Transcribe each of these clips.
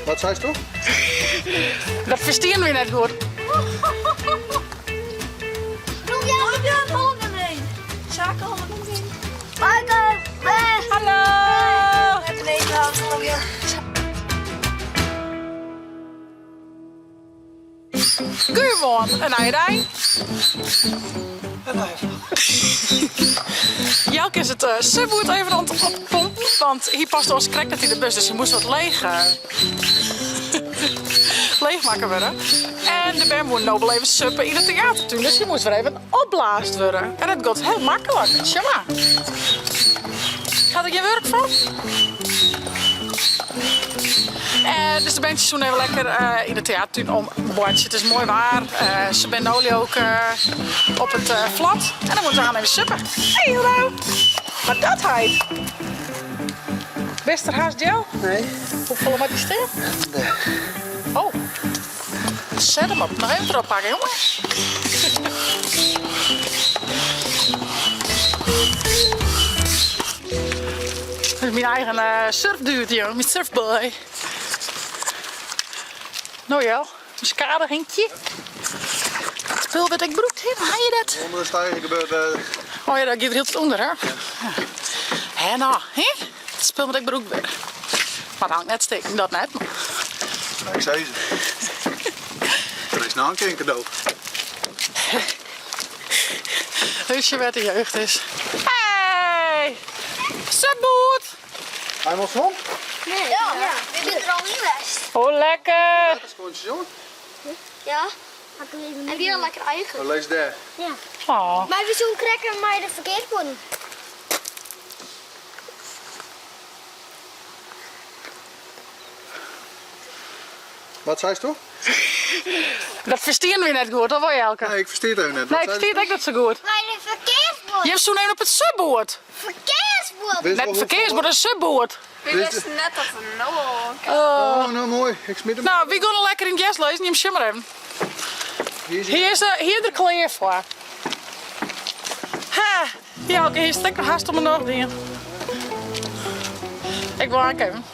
Wat zei je toch? Dat verstaan we net goed. Noem jij ook een hond erheen? Zaken hond erheen. Hallo! Met een eten Gewoon een eierij. Jelke is het subwoord even aan het oppompen, want hier past ons krek net in de bus, dus je moest wat leegmaken worden. En de Ben moet nobel even suppen in het theatertuin, dus je moest weer even opblaast worden. En het gaat heel makkelijk, tjama. Gaat er je werk van? Dus de bandjes doen even lekker in de theatertuin om boordje. Het is mooi waar. Ze zijn olie ook op het vlat. En dan moeten we gaan even suppen. Hey, hallo. Maar dat heet. Best er haast gel? Nee. Hoeveel moet die stil? Oh. Zet hem op. Nog even erop pakken, jongens. Dit is mijn eigen surfdude, joh. Mijn surfboy. Nou ja, een skaderhinkje. Het spul wat ik broekt heb, haal je dat? Onder de stijging gebeurt... Oh ja, dat gaat er heel onder, hè? Ja. Hé, nou, hè? Het spul wat ik broekt weer. Maar dat hangt net steken, dat net. Maar ik zei ze. Er is nou een cadeau. Dus je weet de jeugd is. Hey! Subboot! Hij was van? Nee, ja. Dit is er al niet best. Oh, lekker! Dat is gewoon jongen. Ja. En weer een lekker eigen. Oh, lees daar. Ja. Oh. Maar we zo'n cracker, maar dat verkeerd worden. Wat zei je toch? Dat verstaan we net goed, of wel Jelke? Nee, ik versteer het ook net. Nee, ik versteer het ook niet zo goed. Maar de verkeersbord. Je hebt zo'n een op het subboot. Verkeersbord. Net verkeersboot een subboot. We wisten net dat we nou. Oh, nou mooi. Ik smit hem. Nou, wie gaan lekker in het jas lezen? Neem shimmer even. Hier is de klaar voor. Ha! Jelke, hier steekt nog haast op mijn nog dingen. Ik wil aankomen.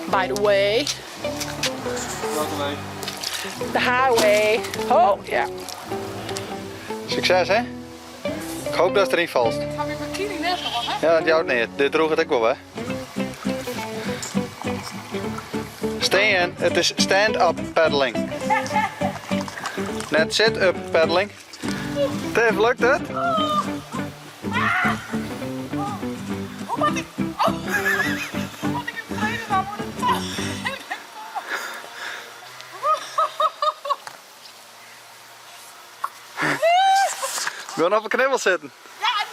By the way. Welke mee? The highway. Oh, ja. Succes, hè? Ik hoop dat het erin valt. Gaan we je bikini net nog, hè? Ja, die houdt niet. Dit droeg het ook wel, hè? Stand, het is stand-up paddling. Net sit-up paddling. Tev, lukt het? Hoe moet ik... Oh! Hoe moet ik het kleden dan? Moet het toch? Wil je op een knibbel zitten? Ja,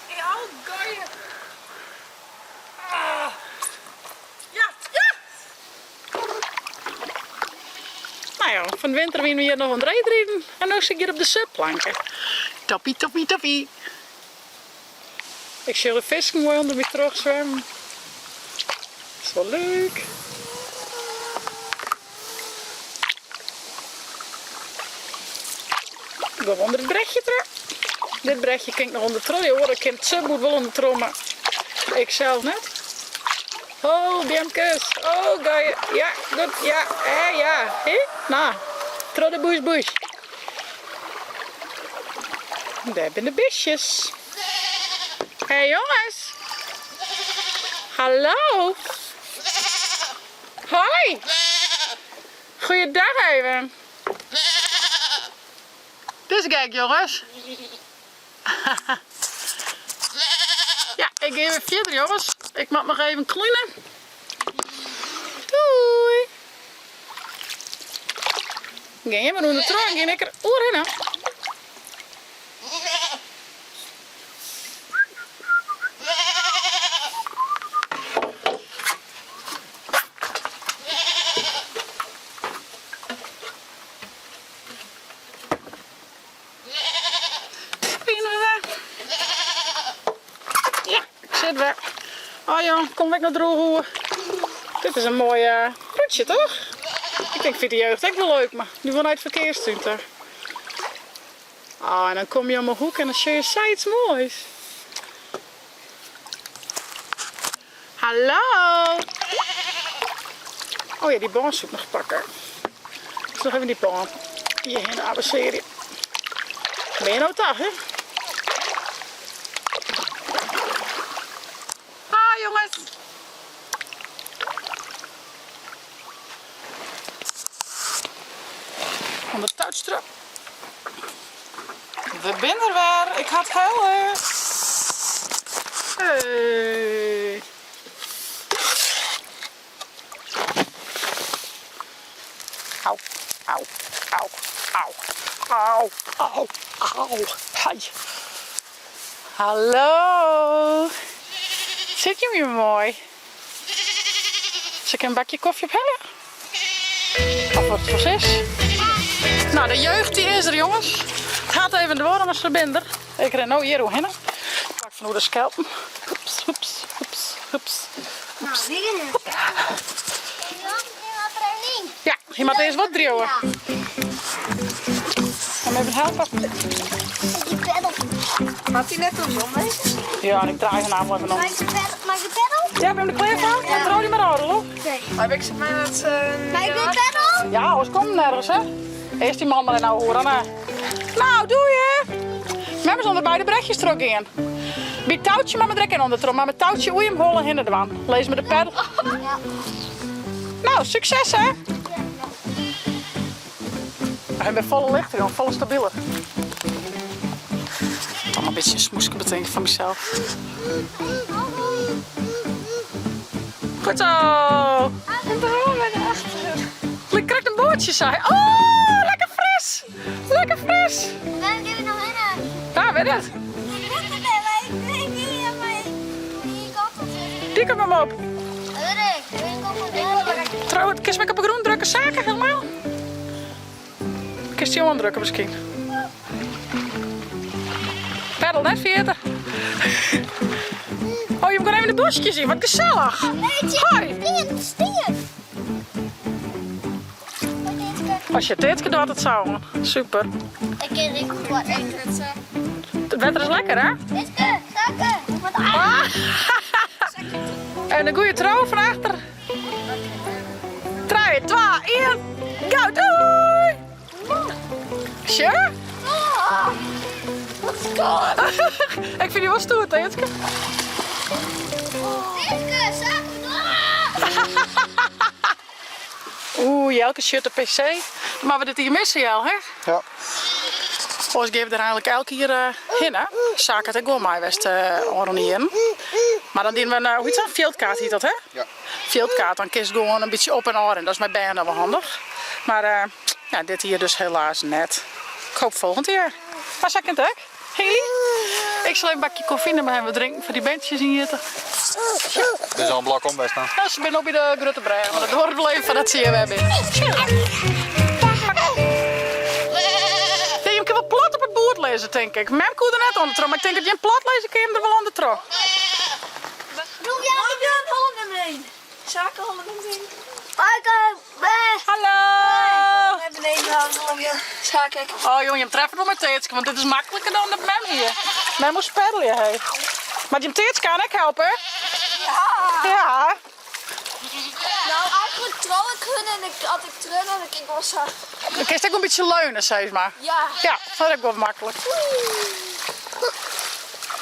in al gooien. Ja, ja! Nou ja, van de winter winnen we hier nog een rijden en nu zit ik hier op de subplanken. Toppie, toppie, toppie. Ik zie de visken mooi onder me terug zwemmen. Dat is wel leuk. Ik ga onder het brechtje terug. Dit brechtje kan ik nog onder trollen. Hoor, ik ken het subboot wel onder trollen, maar ik zelf net. Oh, Biemkes. Oh, ga je. Ja, goed. Ja, ja. Hé? Nou, trollen bush bush. Daar zijn de bisjes. Hé hey, jongens. Hallo. Hoi. Goeiedag even. Dus kijk jongens. Ja, ik geef even verder jongens. Ik mag nog even cleanen. Doei. Gaan we doen de trui en ik er oorheen. Oh ja, kom ik naar droog. Dit is een mooi prutje toch? Ik vind de jeugd ook wel leuk, maar nu vanuit verkeersstunt. Ah, en dan kom je om mijn hoek en dan zie je iets moois. Hallo! Oh ja, die boonsoep nog pakken. Dus nog even die boon. Hierheen abasseren. Ben je nou toch, hè? Ah, jongens. Van de touwstrap. We zijn er weer. Ik ga het huilen. Hey. Au, au, au, au, au, au, au. Hai. Hallo. Zit je hier mooi? Zal ik een bakje koffie ophellen? Of wat voor is? Nou, de jeugd die is er, jongens. Het gaat even door als ze binder. Ik ren nou hier heen. Pak van hoe de schelpen. Hups, hups, hups, hups. Nou, wie is het? Ja, je moet eerst wat drieën. Ga me even helpen. Je peddel. Had hij net andersom wezen? Ja, en ik draai je naam even om. Mag je peddel? Ja, ben je de kleer van? Ja. Draai die maar aan, hoor. Nee. Heb ik ze mij dat ze... Mag je peddel? Ja, anders komt nergens, hè. Eerst die man maar nou horen. Nou, doe je. We hebben zonder beide brechtjes terug in. Bij het touwtje maar met direct in onder trom. Maar met het touwtje oei hem hollen hinder de waan. Lees me de peddel. Ja. Nou, succes, hè. Hij bent volle lichter, jongen. Volle stabiele. Dan een beetje een smoesje betekent van mezelf. Goed zo. En waarom ben je achter? Ik krijg een bootje, zei. Oh, lekker fris. Lekker fris. Waar gaan we nog heen? Ja, weet het. Die kan hem op. Trouwens, kies me op een groen drukken zaken helemaal. Kies die om drukken misschien. Peddel net 40. Oh, je moet even de bosjes zien, wat gezellig. Hoi. Stien. Als je het eten doet, het zou. Super. Ik ken niet goed wat eten. Het wetter is lekker, hè? Ditke, zakken. Wat Ah. En een goede trouw van achter. 3, 2, 1. Go, doei! Sure? Ik vind die wel stoer, Teetske. Ditke, zakken. Oeh, Jelke shirt op PC. Maar we dit hier missen, Jel, hè? Ja. Volgens geven we er eigenlijk elke keer heen, hè? Zaken het gewoon mij best organiseren. Maar dan dienen we een, hoe heet dat? Fieldkaart heet dat, hè? Ja. Fieldkaart, dan kies gewoon een beetje op en aan. En dat is met bijna wel handig. Maar ja, dit hier dus helaas net. Ik hoop volgend jaar. Waar zak ik het ook? Haley? Ik zal even een bakje koffie naar me hebben drinken voor die bandjes hier. Dit is al een blok om bij staan. Ja, ze zijn op bij de grote brein, maar dat hoort wel even van dat zie je wel bij. Je kan wel plat op het boord lezen, denk ik. Mem kon er net onder trouw, maar ik denk dat je een plat lezen kun je hem er wel onder trouw. Doe jij Holland, Holland erheen. Zaken Holland erheen. Hallo! We hebben beneden Holland. Zaken. Oh jongen, je treft nog met Teetske, want dit is makkelijker dan de Mem hier. Mem moet peddelen, hé. Maar die Teetske kan ik helpen. Ja. Ja. Nou, eigenlijk trouwen kunnen en als ik terug dan ik wel zo. Dan kun je ook een beetje leunen, zeg maar. Ja. Ja, dat heb ik wel makkelijk. Ik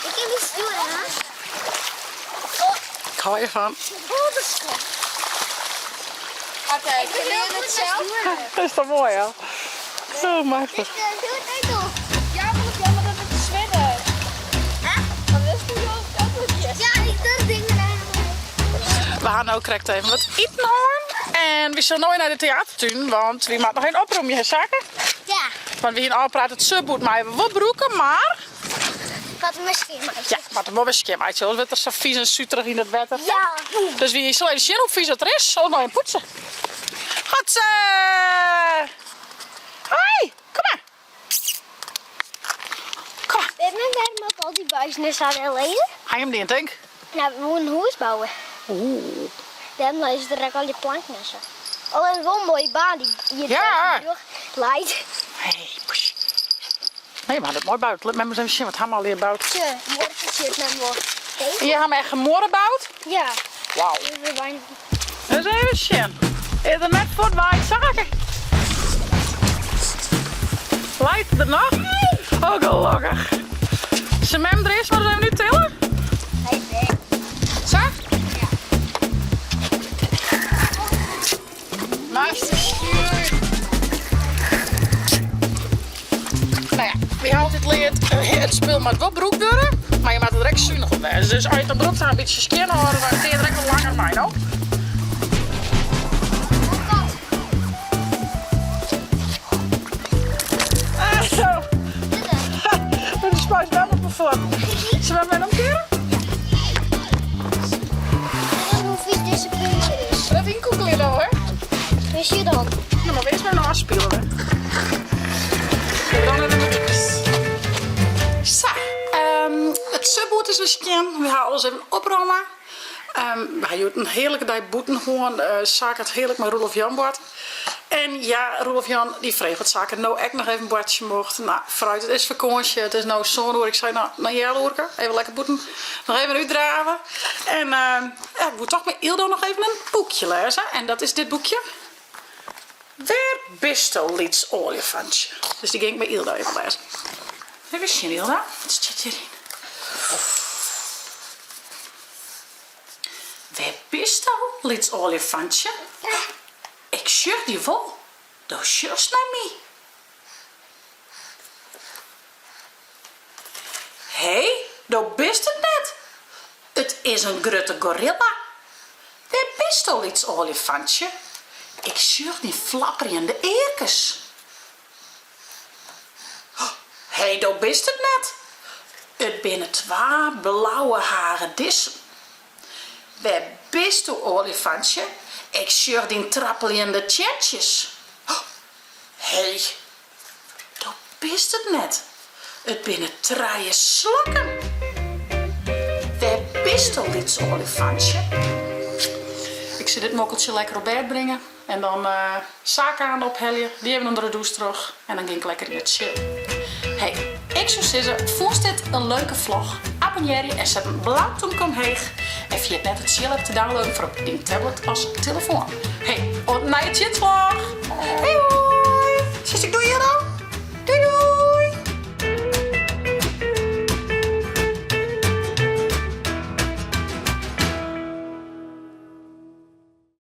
heb iets doen, hè? Ik hou je van. Oké, kunnen jullie het zelf? Dat is toch mooi, hè? Zo makkelijk. Doe het niet op. Ja, maar het jammer dat het te zwemmen. Wat is het nu ook niet? Ja, ik doe het ding erin. We gaan nou correct even wat eten horen. En we zullen nooit naar de theatertuin, want we maken nog geen oproep, je zaken. Ja, Want we hier al praten het subboot, maar we hebben wat broeken, maar... wat misschien maar. Ja, maar het moet wel skim uit, zoals het is zo vies en zuterig in het wetter. Ja. Dus we zullen even zien hoe vies het er is. Zullen we nog even poetsen? Hotse! Hoi, kom maar. Kom maar. We hebben net ook al die buisjes aan de leden. Ga je hem niet, denk ik? Nou, we moeten een huis bouwen. Oeh. Dan is er ook al die planken en zo. Oh, en wel een mooie baan die hier Ja. leidt. Hey, push. Nee, maar dat is mooi buiten. Laat me eens even zien wat Hammer al bouwt. Tje, morgen zit met me. En je hebt me echt gemoren bouwt? Ja. Wauw. We zijn Dat is even zien. Is er net voor waar zaken? Leidt er nog? Oh, gelukkig. Zijn mem er is, maar zijn we nu tillen? Hij is weg. Zo? Meester stuur. Nou ja, wie houdt dit leert? Het spul met wel broek deuren, maar je maakt het direct zuinig op wijze. Dus uit de broek gaan een beetje skin horen, dan kun je direct wat langer mij nou. Zo. Dat is pas wel op mijn voet. Zullen we hem omkeren? En hoe vies deze puntje is. Dat winkelkleed al, hè? Wist je dan? Nou, maar wees maar nou afspelen. Dan in de mix. Zo, het subboot is weer skin. We gaan alles even opruimen. We hebben een heerlijke dag boeten gewoon. Zaak het heerlijk met Roelof Jan bord. En ja, Roelof Jan die vreeg wat zaken. Nou, ik nog even een bordje mocht. Nou, vooruit, het is vakantie. Het is nou zo'n hoor. Ik zei, nou ja, Loerke, even lekker boeten. Nog even uitdraven. En ik moet toch met Ildo nog even een boekje lezen. En dat is dit boekje. Waar bist du, lieds olifantje? Dus die ging ik met Ildo even lezen. Waar is je, Ildo? Wat zit hierin? Waar bist du, lieds olifantje? Ik zucht die wel. Du zucht naar mij. Hé, du bist het net. Het is een grote gorilla. Waar bist du, lieds olifantje? Ik zucht die flapperende eerkes. Hé, du bist het net. Het binnen 2 blauwe haren dissen. Waar bist du, olifantje? Ik zucht die trappelende tjentjes. Hé, du bist het net. Het binnen 3 slakken. Waar bist du, lieds olifantje? Ik zie dit mokkeltje lekker op bed brengen. En dan zaken aan opheljen. Die hebben onder de douche terug. En dan ging ik lekker in het chill. Hey, ik zou zeggen, vond dit een leuke vlog? Abonneer je en zet een blauw omheen. En via het net het chill hebt te downloaden voor op je tablet als telefoon. Hey, op naar je chill vlog!